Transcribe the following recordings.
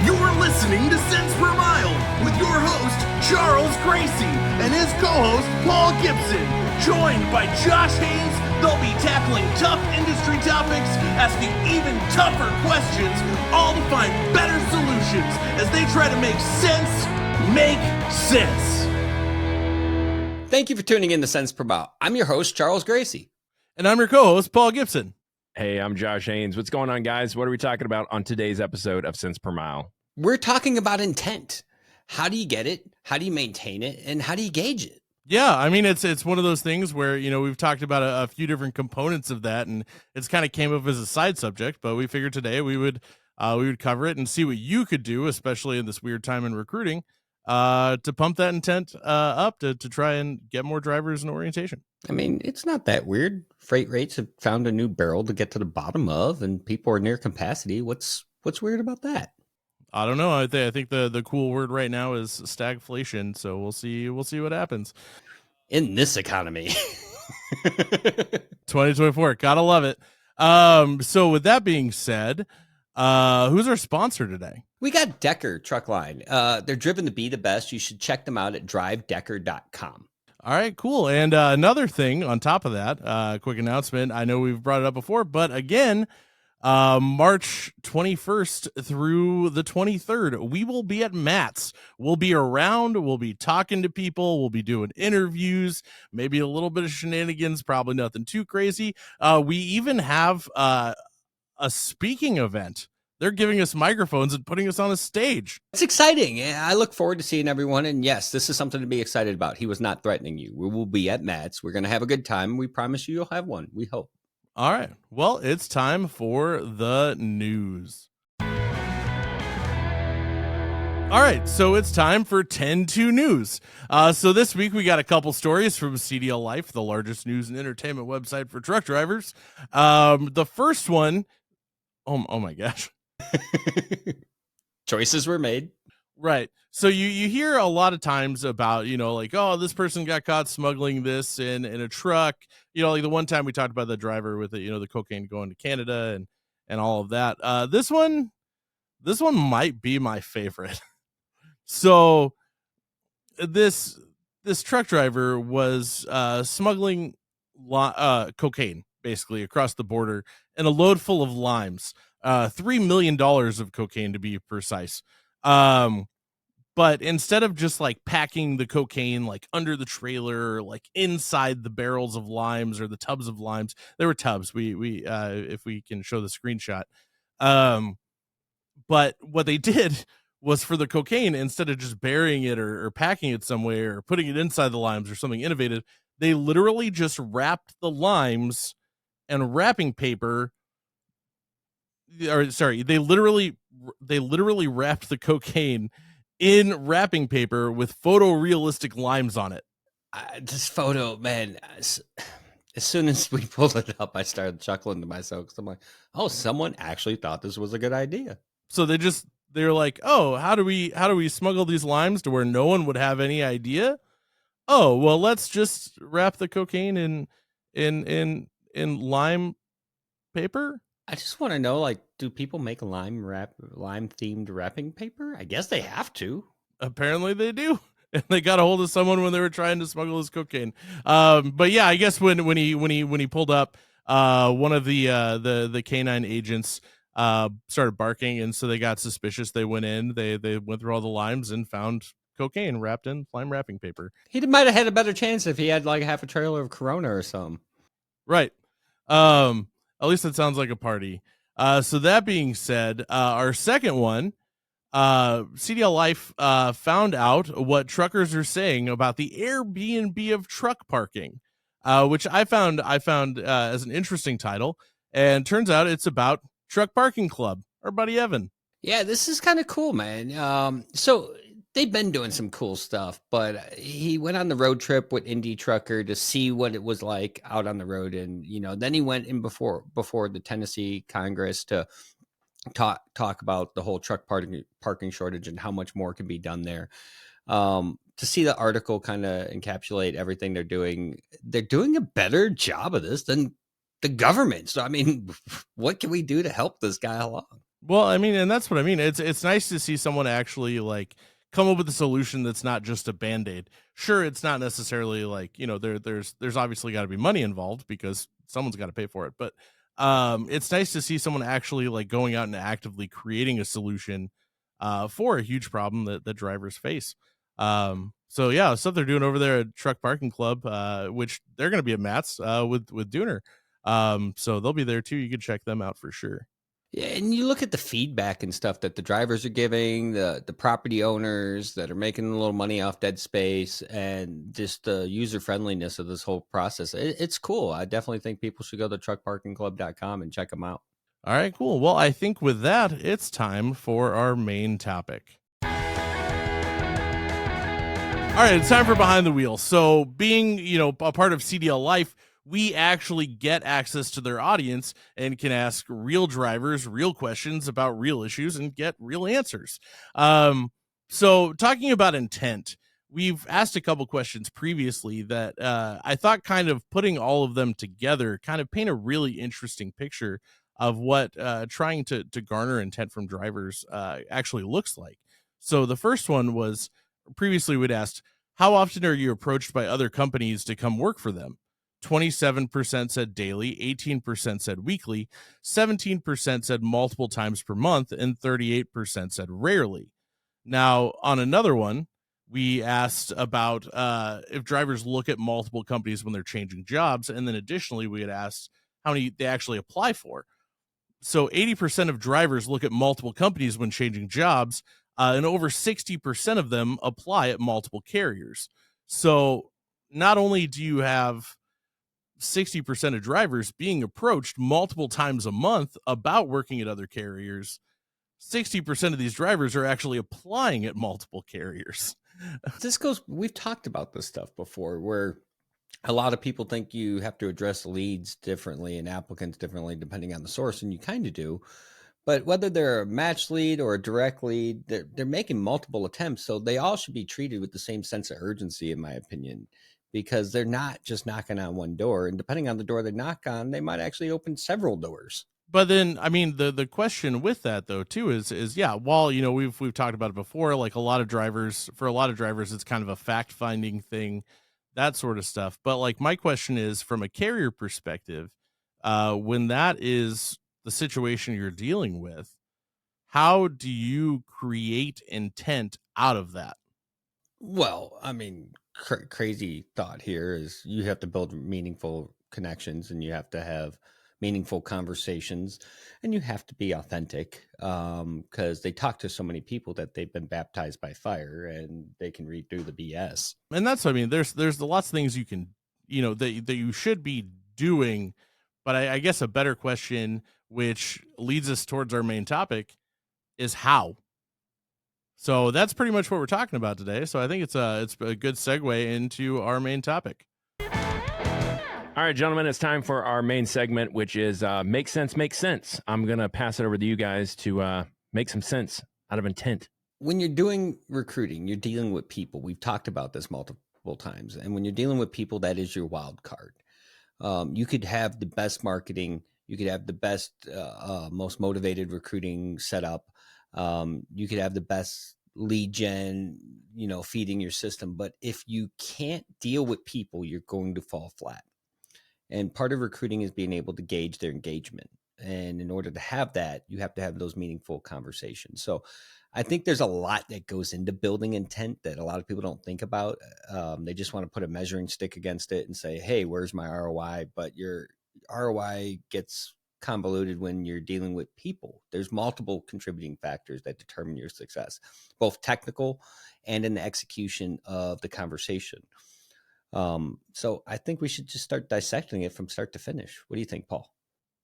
You're listening to Cents Per Mile with your host, Charles Gracie, and his co-host, Paul Gibson. Joined by Josh Haynes, they'll be tackling tough industry topics, asking even tougher questions, all to find better solutions as they try to make sense make sense. Thank you for tuning in to Cents Per Mile. I'm your host, Charles Gracie. And I'm your co-host, Paul Gibson. Hey, I'm Josh Haynes. What's going on, guys? What are we talking about on today's episode of Cents Per Mile? We're talking about intent. How do you get it? How do you maintain it? And how do you gauge it? Yeah, I mean, it's one of those things where, we've talked about a few different components of that, and it's kind of came up as a side subject, but we figured today we would cover it and see what you could do, especially in this weird time in recruiting, to pump that intent up to try and get more drivers in orientation. I mean, it's not that weird. Freight rates have found a new barrel to get to the bottom of, and people are near capacity. What's weird about that? I don't know. I think the cool word right now is stagflation. So we'll see what happens in this economy. 2024, gotta love it. So with that being said, who's our sponsor today? We got Decker Truck Line. They're driven to be the best. You should check them out at drivedecker.com. All right, cool. And another thing on top of that, quick announcement. I know we've brought it up before, but again, March 21st through the 23rd, we will be at Matt's. We'll be around. We'll be talking to people. We'll be doing interviews, maybe a little bit of shenanigans, probably nothing too crazy. We even have a speaking event. They're giving us microphones and putting us on a stage. It's exciting. I look forward to seeing everyone. And yes, this is something to be excited about. He was not threatening you. We will be at Matt's. We're going to have a good time. We promise you'll have one. We hope. All right. Well, it's time for the news. All right. So it's time for 10-2 news. So this week we got a couple stories from CDLLife, the largest news and entertainment website for truck drivers. The first one, oh my gosh. Choices were made. Right. So you hear a lot of times about, like, oh, this person got caught smuggling this in a truck. Like the one time we talked about the driver with the cocaine going to Canada and all of that. This one might be my favorite. So this truck driver was smuggling cocaine basically across the border in a load full of limes. $3 million of cocaine to be precise. But instead of just like packing the cocaine like under the trailer, like inside the barrels of limes or the tubs of limes, there were tubs. We if we can show the screenshot. But what they did was for the cocaine, instead of just burying it or packing it somewhere or putting it inside the limes or something innovative, they literally just wrapped the limes and wrapping paper. Or sorry, they literally wrapped the cocaine in wrapping paper with photorealistic limes on it. This photo, man, as soon as we pulled it up, I started chuckling to myself because I'm like, oh, someone actually thought this was a good idea. So they're like, oh, how do we smuggle these limes to where no one would have any idea? Oh, well, let's just wrap the cocaine in lime paper. I just want to know, like, do people make lime themed wrapping paper? I guess they have to. Apparently they do. And they got a hold of someone when they were trying to smuggle his cocaine. But yeah, I guess when he pulled up, one of the canine agents started barking, and so they got suspicious. They went in, they went through all the limes and found cocaine wrapped in lime wrapping paper. He might have had a better chance if he had like half a trailer of Corona or something. Right. At least it sounds like a party. So that being said, our second one, CDLLife found out what truckers are saying about the Airbnb of truck parking, which I found as an interesting title. And turns out it's about Truck Parking Club, our buddy Evan. Yeah, this is kind of cool, man. So they've been doing some cool stuff, but he went on the road trip with Indie Trucker to see what it was like out on the road. And, then he went in before the Tennessee Congress to talk about the whole truck parking shortage and how much more can be done there. To see the article kind of encapsulate everything they're doing a better job of this than the government. So, I mean, what can we do to help this guy along? Well, I mean, and that's what I mean. It's nice to see someone actually like come up with a solution that's not just a band-aid. Sure, it's not necessarily like, there's obviously got to be money involved because someone's got to pay for it. But it's nice to see someone actually like going out and actively creating a solution for a huge problem that drivers face. So yeah, stuff they're doing over there at Truck Parking Club, which they're going to be at Matt's with Dooner. So they'll be there too. You can check them out for sure. Yeah, and you look at the feedback and stuff that the drivers are giving, the property owners that are making a little money off dead space, and just the user friendliness of this whole process. It's cool. I definitely think people should go to truckparkingclub.com and check them out. All right, cool. Well, I think with that, it's time for our main topic. All right, it's time for Behind the Wheel. So, being, a part of CDLLife, we actually get access to their audience and can ask real drivers real questions about real issues and get real answers. So, talking about intent, we've asked a couple questions previously that I thought kind of putting all of them together kind of paint a really interesting picture of what trying to garner intent from drivers actually looks like. So, the first one was previously we'd asked, how often are you approached by other companies to come work for them? 27% said daily, 18% said weekly, 17% said multiple times per month, and 38% said rarely. Now, on another one, we asked about if drivers look at multiple companies when they're changing jobs. And then additionally, we had asked how many they actually apply for. So 80% of drivers look at multiple companies when changing jobs, and over 60% of them apply at multiple carriers. So not only do you have 60% of drivers being approached multiple times a month about working at other carriers, 60% of these drivers are actually applying at multiple carriers. We've talked about this stuff before where a lot of people think you have to address leads differently and applicants differently depending on the source, and you kind of do. But whether they're a match lead or a direct lead, they're making multiple attempts, so they all should be treated with the same sense of urgency, in my opinion, because they're not just knocking on one door, and depending on the door they knock on, they might actually open several doors. But then, I mean, the question with that though too is yeah, while we've talked about it before, like a lot of drivers, it's kind of a fact finding thing, that sort of stuff. But like my question is, from a carrier perspective, when that is the situation you're dealing with, how do you create intent out of that? Well, I mean, crazy thought here is you have to build meaningful connections and you have to have meaningful conversations and you have to be authentic because they talk to so many people that they've been baptized by fire and they can read through the BS. And that's what I mean. There's lots of things you can, that you should be doing. But I guess a better question, which leads us towards our main topic, is how. So that's pretty much what we're talking about today. So I think it's a good segue into our main topic. All right, gentlemen, it's time for our main segment, which is Make Sense, Make Sense. I'm going to pass it over to you guys to make some sense out of intent. When you're doing recruiting, you're dealing with people. We've talked about this multiple times. And when you're dealing with people, that is your wild card. You could have the best marketing. You could have the best, most motivated recruiting setup. You could have the best lead gen, feeding your system. But if you can't deal with people, you're going to fall flat. And part of recruiting is being able to gauge their engagement. And in order to have that, you have to have those meaningful conversations. So I think there's a lot that goes into building intent that a lot of people don't think about. They just want to put a measuring stick against it and say, hey, where's my ROI? But your ROI gets convoluted when you're dealing with people. There's multiple contributing factors that determine your success, both technical and in the execution of the conversation. So I think we should just start dissecting it from start to finish. What do you think, Paul?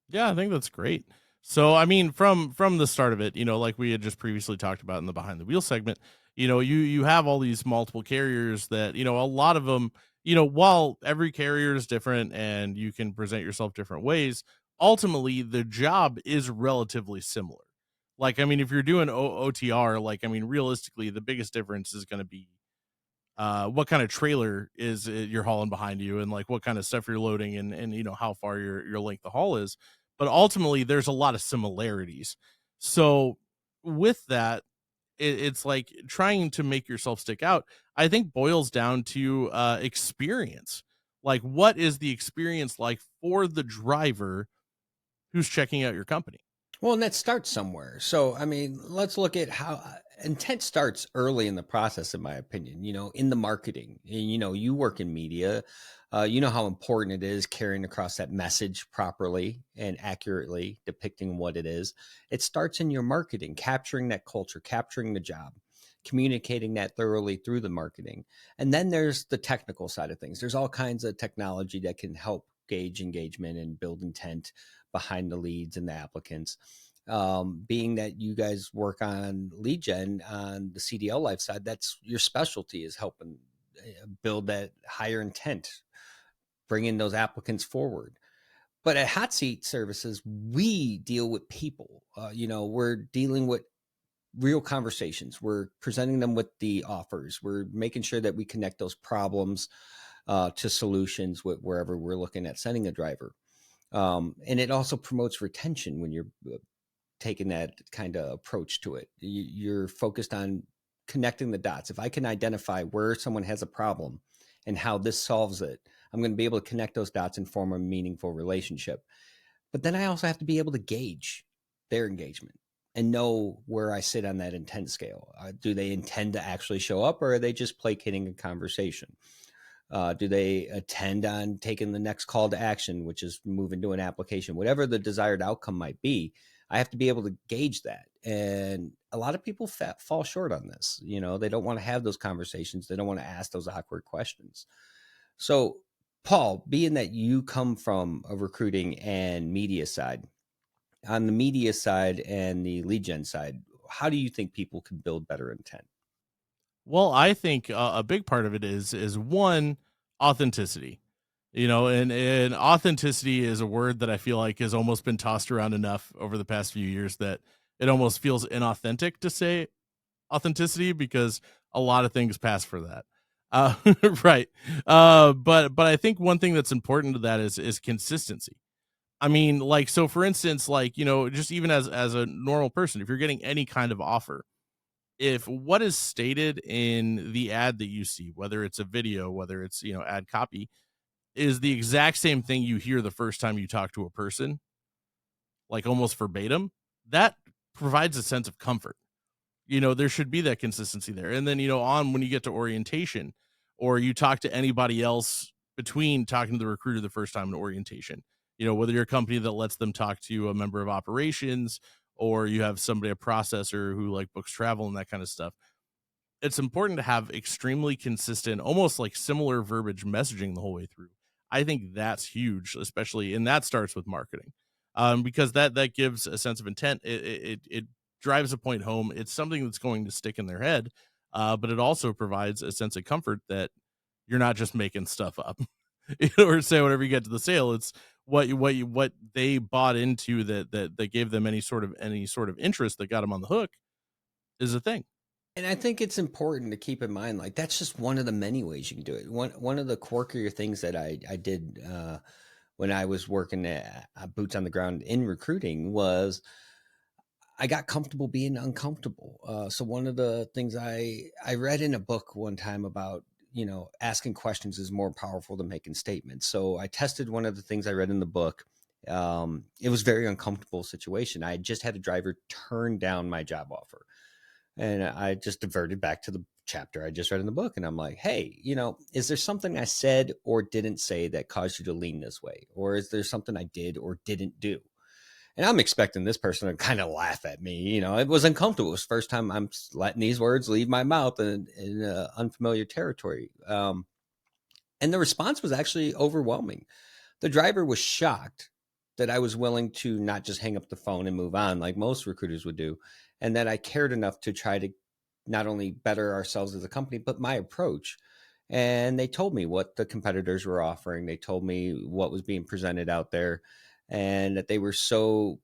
Yeah, I think that's great. So, I mean, from the start of it, like we had just previously talked about in the Behind the Wheel segment, you have all these multiple carriers that, a lot of them, while every carrier is different and you can present yourself different ways, ultimately the job is relatively similar. Like, I mean, if you're doing OTR, like, I mean, realistically, the biggest difference is going to be what kind of trailer is you're hauling behind you and like what kind of stuff you're loading and how far your length of haul is. But ultimately there's a lot of similarities. So with that, it's like trying to make yourself stick out, I think boils down to experience. Like, what is the experience like for the driver who's checking out your company? Well, and that starts somewhere. So, I mean, let's look at how intent starts early in the process, in my opinion, in the marketing. And, you work in media, you know how important it is carrying across that message properly and accurately depicting what it is. It starts in your marketing, capturing that culture, capturing the job, communicating that thoroughly through the marketing. And then there's the technical side of things. There's all kinds of technology that can help gauge engagement and build intent behind the leads and the applicants. Being that you guys work on lead gen on the CDLLife side, that's your specialty, is helping build that higher intent, bringing those applicants forward. But at Hot Seat Services, we deal with people. We're dealing with real conversations. We're presenting them with the offers. We're making sure that we connect those problems to solutions wherever we're looking at sending a driver. And it also promotes retention when you're taking that kind of approach to it. You're focused on connecting the dots. If I can identify where someone has a problem and how this solves it, I'm going to be able to connect those dots and form a meaningful relationship. But then I also have to be able to gauge their engagement and know where I sit on that intent scale. Do they intend to actually show up, or are they just placating a conversation? Do they attend on taking the next call to action, which is moving to an application? Whatever the desired outcome might be, I have to be able to gauge that. And a lot of people fall short on this. They don't want to have those conversations. They don't want to ask those awkward questions. So, Paul, being that you come from a recruiting and media side, on the media side and the lead gen side, how do you think people can build better intent? Well, I think a big part of it is one, authenticity. And authenticity is a word that I feel like has almost been tossed around enough over the past few years that it almost feels inauthentic to say authenticity, because a lot of things pass for that. Uh, right. But I think one thing that's important to that is consistency. I mean, like, so for instance, like, just even as a normal person, if you're getting any kind of offer, if what is stated in the ad that you see, whether it's a video, whether it's, ad copy, is the exact same thing you hear the first time you talk to a person, like almost verbatim, that provides a sense of comfort. There should be that consistency there. And then, on when you get to orientation, or you talk to anybody else between talking to the recruiter the first time in orientation, whether you're a company that lets them talk to a member of operations, or you have somebody, a processor who like books travel and that kind of stuff, it's important to have extremely consistent, almost like similar verbiage messaging the whole way through. I think that's huge, especially, and that starts with marketing, because that gives a sense of intent. It drives a point home. It's something that's going to stick in their head, but it also provides a sense of comfort that you're not just making stuff up, or say whenever you get to the sale, it's what they bought into, that gave them any sort of interest that got them on the hook, is a thing. And I think it's important to keep in mind, like, that's just one of the many ways you can do it. One of the quirkier things that I did when I was working at boots on the ground in recruiting was I got comfortable being uncomfortable. So one of the things I read in a book one time about, asking questions is more powerful than making statements. So I tested one of the things I read in the book. It was a very uncomfortable situation. I had just had a driver turn down my job offer. And I just diverted back to the chapter I just read in the book. And I'm like, hey, is there something I said or didn't say that caused you to lean this way? Or is there something I did or didn't do? And I'm expecting this person to kind of laugh at me. It was uncomfortable. It was the first time I'm letting these words leave my mouth in unfamiliar territory. And the response was actually overwhelming. The driver was shocked that I was willing to not just hang up the phone and move on like most recruiters would do, and that I cared enough to try to not only better ourselves as a company, but my approach. And they told me what the competitors were offering. They told me what was being presented out there, and that they were so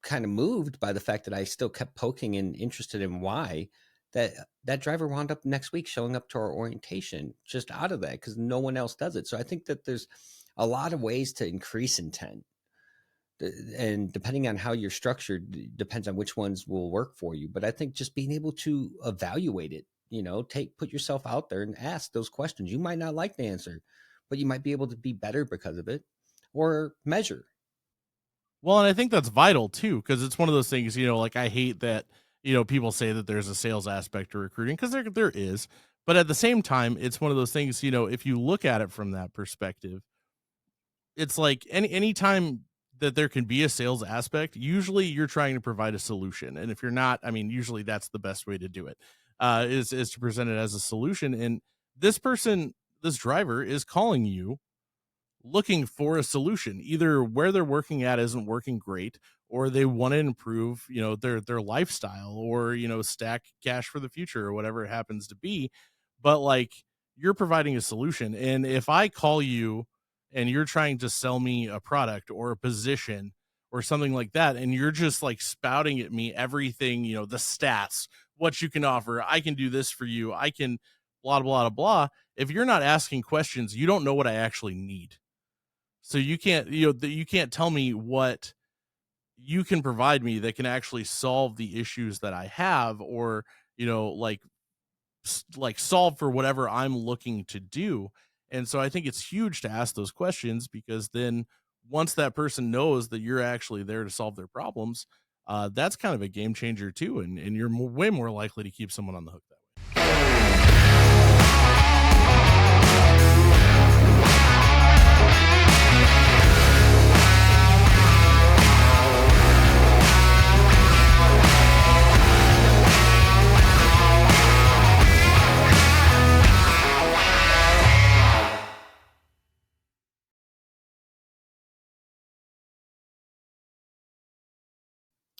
kind of moved by the fact that I still kept poking and interested in why, that driver wound up next week showing up to our orientation just out of that, because no one else does it. So I think that there's a lot of ways to increase intent. and depending on how you're structured, depends on which ones will work for you. But I think just being able to evaluate it, put yourself out there and ask those questions. You might not like the answer, but you might be able to be better because of it, or measure. Well, and I think that's vital too, because it's one of those things, like I hate that, people say that there's a sales aspect to recruiting, because there is. But at the same time, it's one of those things, if you look at it from that perspective, it's like any time that there can be a sales aspect, usually you're trying to provide a solution. And if you're not, I mean, usually that's the best way to do it, is to present it as a solution. And this driver is calling you looking for a solution. Either where they're working at isn't working great, or they want to improve, their lifestyle, or, stack cash for the future, or whatever it happens to be. But like, you're providing a solution. And if I call you and you're trying to sell me a product or a position or something like that, and you're just like spouting at me everything, the stats, what you can offer, I can do this for you, I can blah, blah, blah, blah. If you're not asking questions, you don't know what I actually need. So you can't tell me what you can provide me that can actually solve the issues that I have, or, like solve for whatever I'm looking to do. And so I think it's huge to ask those questions, because then once that person knows that you're actually there to solve their problems, that's kind of a game changer too. And you're way more likely to keep someone on the hook that way.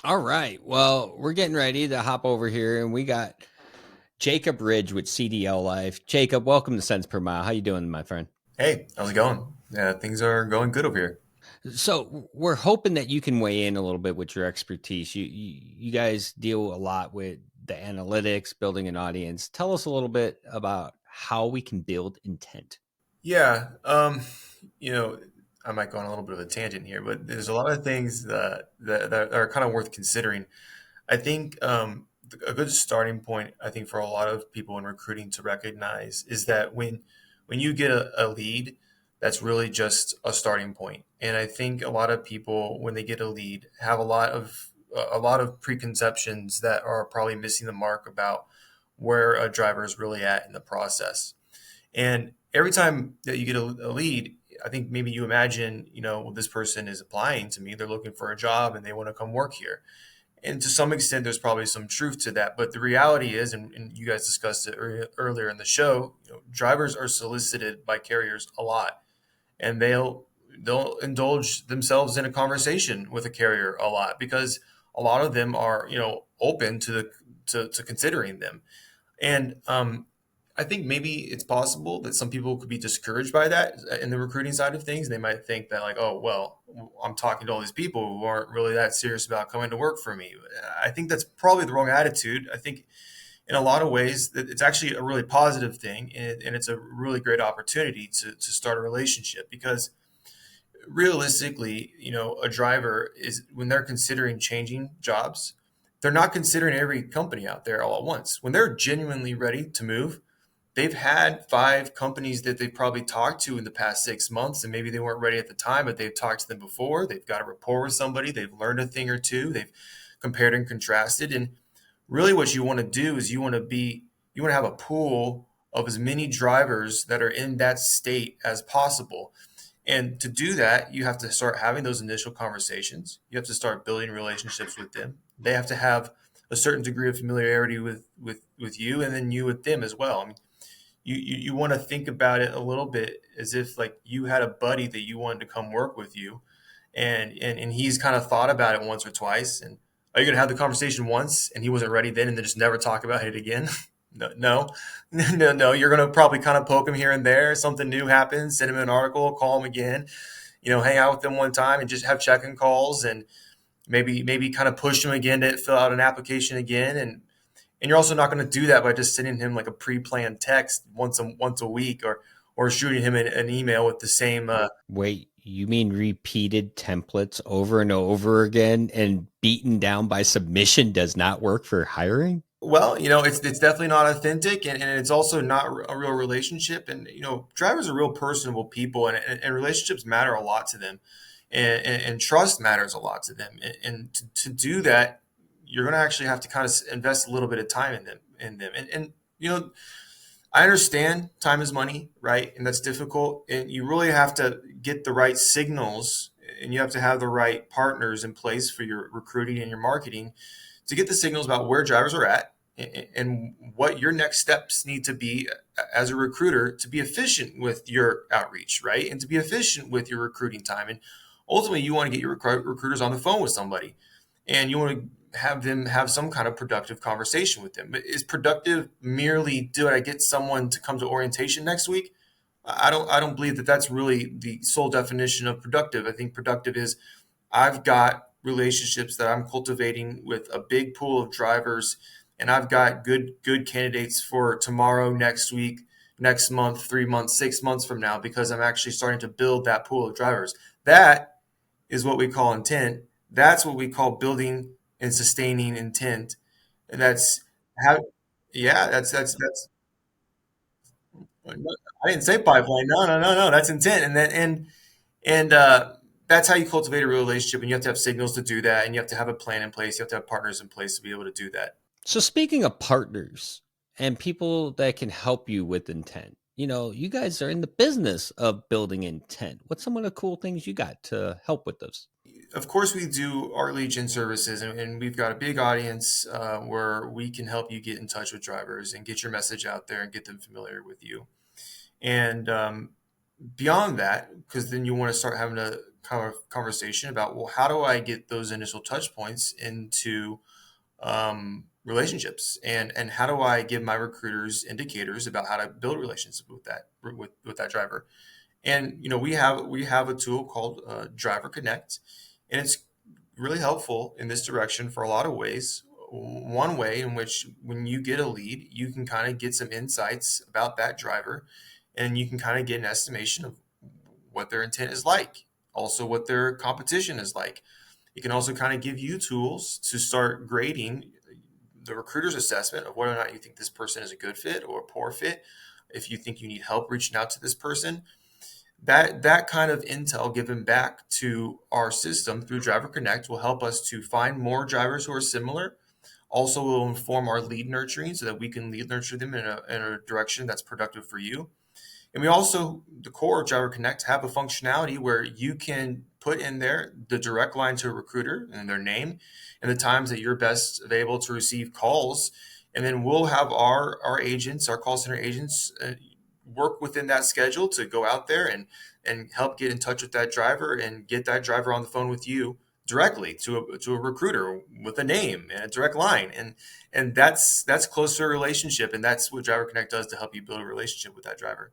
All right. Well, we're getting ready to hop over here, and we got Jacob Ridge with CDLLife. Jacob, welcome to Cents Per Mile. How you doing, my friend? Hey, how's it going? Yeah, things are going good over here. So we're hoping that you can weigh in a little bit with your expertise. You guys deal a lot with the analytics, building an audience. Tell us a little bit about how we can build intent. Yeah, I might go on a little bit of a tangent here, but there's a lot of things that are kind of worth considering. I think a good starting point, I think, for a lot of people in recruiting to recognize is that when you get a lead, that's really just a starting point. And I think a lot of people, when they get a lead, have a lot of preconceptions that are probably missing the mark about where a driver is really at in the process. And every time that you get a lead, I think maybe you imagine, well, this person is applying to me, they're looking for a job and they want to come work here. And to some extent, there's probably some truth to that. But the reality is, and you guys discussed it earlier in the show, drivers are solicited by carriers a lot, and they'll indulge themselves in a conversation with a carrier a lot, because a lot of them are, open to considering them. And I think maybe it's possible that some people could be discouraged by that in the recruiting side of things. They might think that, like, oh, well, I'm talking to all these people who aren't really that serious about coming to work for me. I think that's probably the wrong attitude. I think in a lot of ways that it's actually a really positive thing, and it's a really great opportunity to start a relationship, because realistically, a driver is, when they're considering changing jobs, they're not considering every company out there all at once. When they're genuinely ready to move, they've had 5 companies that they've probably talked to in the past 6 months, and maybe they weren't ready at the time, but they've talked to them before. They've got a rapport with somebody. They've learned a thing or two. They've compared and contrasted. And really what you want to do is you want to have a pool of as many drivers that are in that state as possible. And to do that, you have to start having those initial conversations. You have to start building relationships with them. They have to have a certain degree of familiarity with you, and then you with them as well. I mean, you want to think about it a little bit as if, like, you had a buddy that you wanted to come work with you, and he's kind of thought about it once or twice. And are you going to have the conversation once and he wasn't ready then, and then just never talk about it again? No. You're going to probably kind of poke him here and there. Something new happens, send him an article, call him again, hang out with him one time and just have check-in calls, and maybe kind of push him again to fill out an application again. And you're also not going to do that by just sending him like a pre-planned text once a week, or shooting him an email with the same. Wait, You mean repeated templates over and over again and beaten down by submission does not work for hiring? Well, it's definitely not authentic, and it's also not a real relationship. And drivers are real personable people, and relationships matter a lot to them, and trust matters a lot to them. And to do that, you're going to actually have to kind of invest a little bit of time in them. And I understand time is money, right? And that's difficult, and you really have to get the right signals, and you have to have the right partners in place for your recruiting and your marketing to get the signals about where drivers are at and what your next steps need to be as a recruiter to be efficient with your outreach, right? And to be efficient with your recruiting time. And ultimately, you want to get your recruiters on the phone with somebody, and you want to have them have some kind of productive conversation with them. But is productive merely, do I get someone to come to orientation next week? I don't believe that that's really the sole definition of productive. I think productive is, I've got relationships that I'm cultivating with a big pool of drivers, and I've got good candidates for tomorrow, next week, next month, 3 months, 6 months from now, because I'm actually starting to build that pool of drivers. That is what we call intent. That's what we call building and sustaining intent. And that's how, yeah, that's I didn't say pipeline. No. That's intent. And that's how you cultivate a real relationship. And you have to have signals to do that. And you have to have a plan in place. You have to have partners in place to be able to do that. So speaking of partners and people that can help you with intent, you guys are in the business of building intent. What's some of the cool things you got to help with this? Of course, we do our lead gen services, and we've got a big audience where we can help you get in touch with drivers and get your message out there and get them familiar with you. And beyond that, because then you want to start having a conversation about, well, how do I get those initial touch points into relationships, and how do I give my recruiters indicators about how to build relationships with that driver? And we have a tool called Driver Connect, and it's really helpful in this direction for a lot of ways. One way in which, when you get a lead, you can kind of get some insights about that driver, and you can kind of get an estimation of what their intent is like, also what their competition is like. It can also kind of give you tools to start grading the recruiter's assessment of whether or not you think this person is a good fit or a poor fit. If you think you need help reaching out to this person, that kind of intel given back to our system through Driver Connect will help us to find more drivers who are similar. Also will inform our lead nurturing so that we can lead nurture them in a direction that's productive for you. And we also, the core of Driver Connect, have a functionality where you can put in there the direct line to a recruiter and their name and the times that you're best available to receive calls. And then we'll have our agents, our call center agents, work within that schedule to go out there and help get in touch with that driver and get that driver on the phone with you directly to a recruiter with a name and a direct line. And that's closer relationship. And that's what Driver Connect does to help you build a relationship with that driver.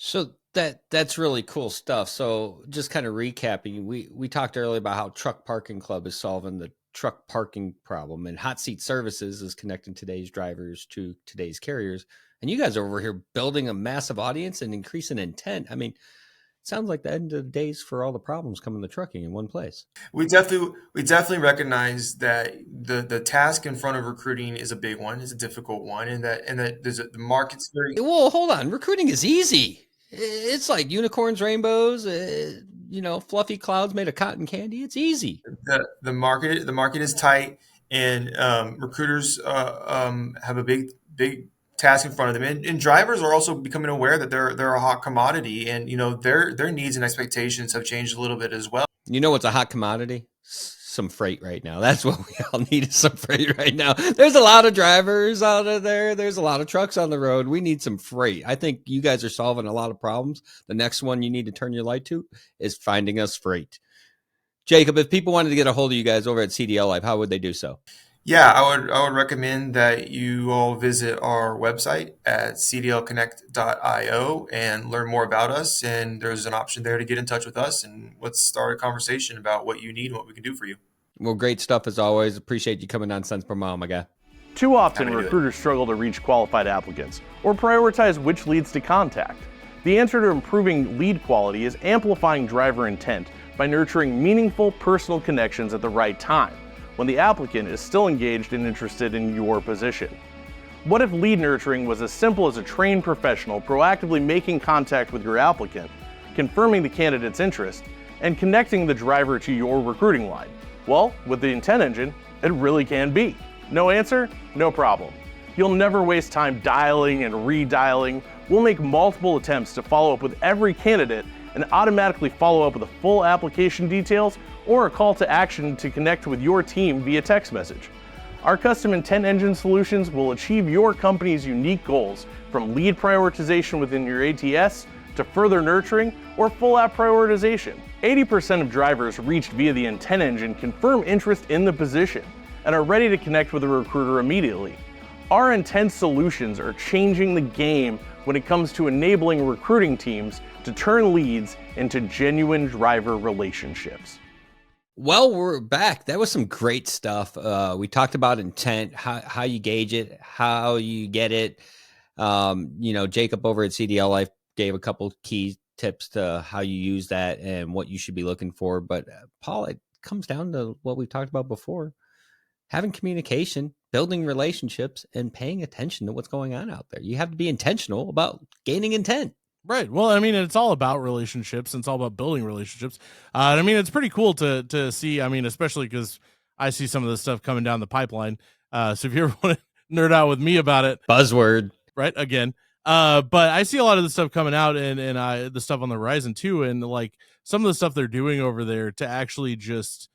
So that's really cool stuff. So just kind of recapping, we talked earlier about how Truck Parking Club is solving the truck parking problem, and Hot Seat Services is connecting today's drivers to today's carriers. And you guys are over here building a massive audience and increasing intent. I mean, it sounds like the end of the days for all the problems coming to trucking in one place. We definitely recognize that the task in front of recruiting is a big one, is a difficult one, and that the market's very. Well, hold on, recruiting is easy. It's like unicorns, rainbows, fluffy clouds made of cotton candy. It's easy. The market is tight, and recruiters have a big task in front of them, and drivers are also becoming aware that they're a hot commodity, and their needs and expectations have changed a little bit as well. You know what's a hot commodity? Some freight right now. That's what we all need, is some freight right now. There's a lot of drivers out of there. There's a lot of trucks on the road. We need some freight. I think you guys are solving a lot of problems. The next one you need to turn your light to is finding us freight. Jacob, if people wanted to get a hold of you guys over at CDLLife, how would they do so? Yeah, I would recommend that you all visit our website at cdlconnect.io and learn more about us. And there's an option there to get in touch with us, and let's start a conversation about what you need and what we can do for you. Well, great stuff as always. Appreciate you coming on Cents Per Mile, my guy. Too often, recruiters struggle to reach qualified applicants or prioritize which leads to contact. The answer to improving lead quality is amplifying driver intent by nurturing meaningful personal connections at the right time, when the applicant is still engaged and interested in your position. What if lead nurturing was as simple as a trained professional proactively making contact with your applicant, confirming the candidate's interest, and connecting the driver to your recruiting line? Well, with the Intent Engine, it really can be. No answer? No problem. You'll never waste time dialing and redialing. We'll make multiple attempts to follow up with every candidate and automatically follow up with the full application details or a call to action to connect with your team via text message. Our custom Intent Engine solutions will achieve your company's unique goals, from lead prioritization within your ATS to further nurturing or full app prioritization. 80% of drivers reached via the Intent Engine confirm interest in the position and are ready to connect with a recruiter immediately. Our Intent solutions are changing the game when it comes to enabling recruiting teams to turn leads into genuine driver relationships. Well, we're back. That was some great stuff. We talked about intent, how you gauge it, how you get it. Jacob over at CDLLife gave a couple key tips to how you use that and what you should be looking for. But Paul, it comes down to what we've talked about before: having communication, building relationships, and paying attention to what's going on out there. You have to be intentional about gaining intent. Right. Well, I mean, it's all about relationships, and it's all about building relationships. I mean, it's pretty cool to see. I mean, especially because I see some of this stuff coming down the pipeline. So if you ever want to nerd out with me about it, Buzzword, right? Again. But I see a lot of the stuff coming out and the stuff on the horizon too. And like some of the stuff they're doing over there to actually just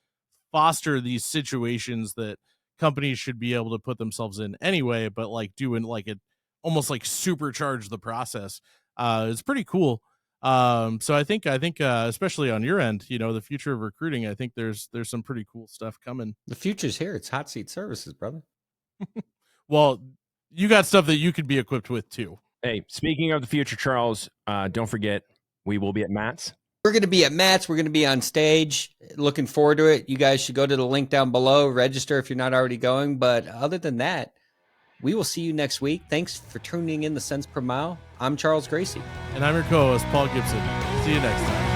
foster these situations that companies should be able to put themselves in anyway, but like doing like it almost like supercharge the process. It's pretty cool. So I think especially on your end, the future of recruiting, I think there's some pretty cool stuff coming. the future's here. It's hot seat services, brother. Well, you got stuff that you could be equipped with too. Hey, speaking of the future, Charles, don't forget, we will be at Matt's. We're going to be at Matt's. We're going to be on stage. Looking forward to it. You guys should go to the link down below. Register if you're not already going. But other than that, we will see you next week. Thanks for tuning in to Cents Per Mile. I'm Charles Gracie. And I'm your co-host, Paul Gibson. See you next time.